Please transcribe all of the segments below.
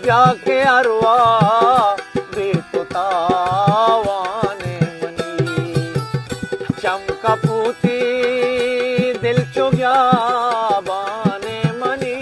ब्याके अरवा बेतुतावाने मनी चमका पूती दिल चुग्या बाने मनी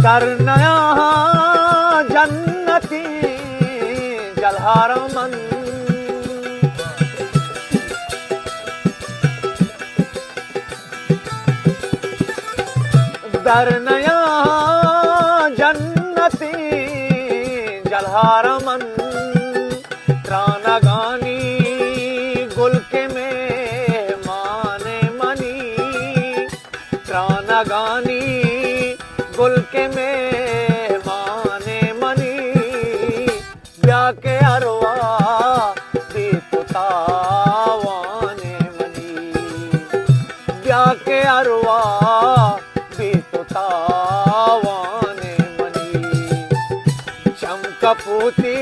कर नया जन्नती जलहार मन दर नया जन्नती जलहार मन त्राना गानी गुल के में माने मनी त्राना गानी गुल के में माने मनी ब्याके अरवा बेतुतावाने मनी ब्याके अरवा बेतुतावाने मनी चमका पूती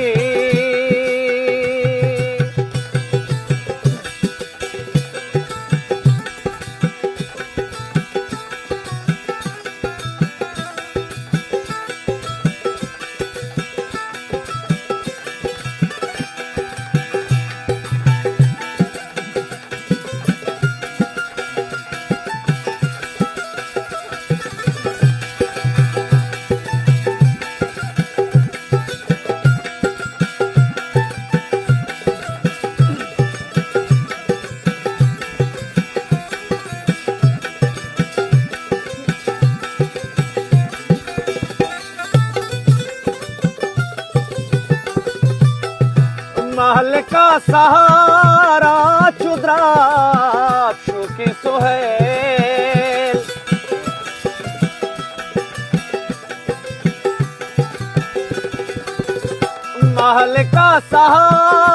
महल का सहारा चुद्राक्षु की सुहेल महल का सहारा